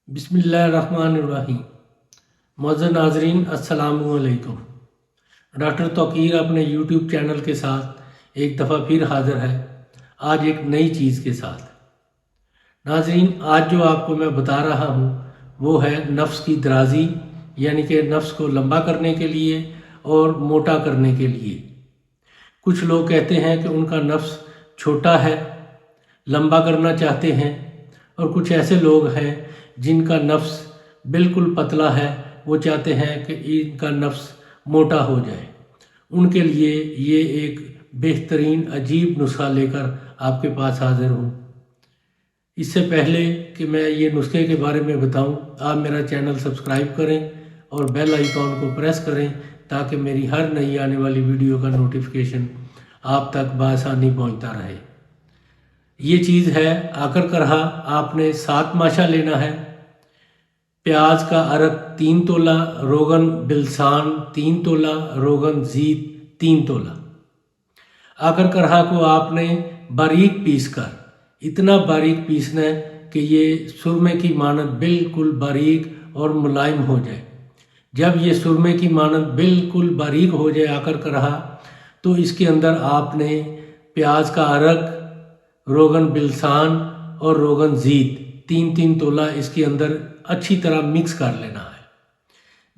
बिस्मिल्लाहिर्रहमानिर्रहीम। मुअज़्ज़ज़ नाज़रीन अस्सलामु अलैकुम। डॉक्टर तौकीर अपने यूट्यूब चैनल के साथ एक दफ़ा फिर हाज़िर है, आज एक नई चीज़ के साथ। नाज़रीन, आज जो आपको मैं बता रहा हूँ वो है नफ्स की दराज़ी, यानी कि नफ्स को लंबा करने के लिए और मोटा करने के लिए। कुछ लोग कहते हैं कि उनका नफ्स छोटा है, लंबा करना चाहते हैं, और कुछ ऐसे लोग हैं जिनका नफ्स बिल्कुल पतला है, वो चाहते हैं कि इनका नफ्स मोटा हो जाए। उनके लिए ये एक बेहतरीन अजीब नुस्खा लेकर आपके पास हाज़िर हूँ। इससे पहले कि मैं ये नुस्खे के बारे में बताऊँ, आप मेरा चैनल सब्सक्राइब करें और बेल आइकॉन को प्रेस करें ताकि मेरी हर नई आने वाली वीडियो का नोटिफिकेशन आप तक बआसानी पहुँचता रहे। ये चीज़ है आकर करहा। आपने 7 माशा लेना है, प्याज का अरक 3 तोला, रोगन बिलसान 3 तोला, रोगन ज़ीत 3 तोला। आकर करहा को आपने बारीक पीस कर, इतना बारीक पीसना है कि ये सुरमे की मानद बिल्कुल बारीक और मुलायम हो जाए। जब ये सुरमे की मानद बिल्कुल बारीक हो जाए आकर करहा, तो इसके अंदर आपने प्याज का अरक, रोगन बिलसान और रोगन ज़ीत 3-3 तोला इसके अंदर अच्छी तरह मिक्स कर लेना है।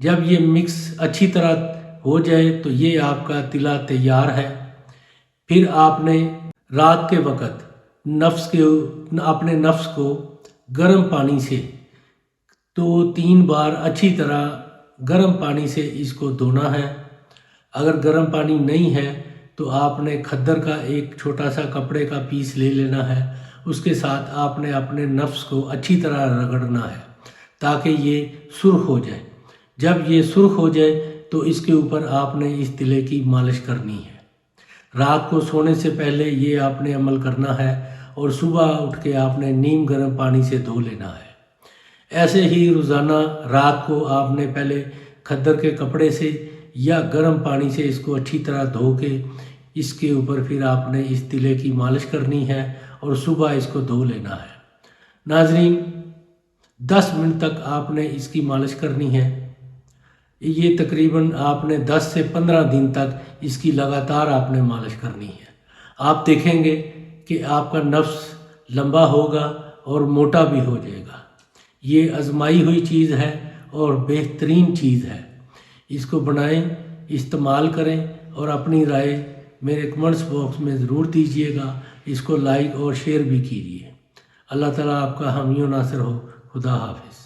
जब ये मिक्स अच्छी तरह हो जाए तो ये आपका तिला तैयार है। फिर आपने रात के वक़्त अपने नफ्स को गर्म पानी से 2-3 बार अच्छी तरह गर्म पानी से इसको धोना है। अगर गर्म पानी नहीं है तो आपने खद्दर का एक छोटा सा कपड़े का पीस ले लेना है। उसके साथ आपने अपने नफ्स को अच्छी तरह रगड़ना है ताकि ये सुर्ख हो जाए। जब ये सुर्ख हो जाए तो इसके ऊपर आपने इस तिले की मालिश करनी है। रात को सोने से पहले ये आपने अमल करना है और सुबह उठ के आपने नीम गर्म पानी से धो लेना है। ऐसे ही रोज़ाना रात को आपने पहले खद्दर के कपड़े से या गर्म पानी से इसको अच्छी तरह धो के इसके ऊपर फिर आपने इस तिले की मालिश करनी है और सुबह इसको धो लेना है। नाज़रीन, 10 मिनट तक आपने इसकी मालिश करनी है। ये तकरीबन आपने 10 से 15 दिन तक इसकी लगातार आपने मालिश करनी है। आप देखेंगे कि आपका नफ्स लंबा होगा और मोटा भी हो जाएगा। ये आजमाई हुई चीज़ है और बेहतरीन चीज़ है। इसको बनाएं, इस्तेमाल करें और अपनी राय मेरे कमेंट्स बॉक्स में ज़रूर दीजिएगा। इसको लाइक और शेयर भी कीजिए। अल्लाह ताला आपका हामी व नासिर हो। खुदा हाफिज़।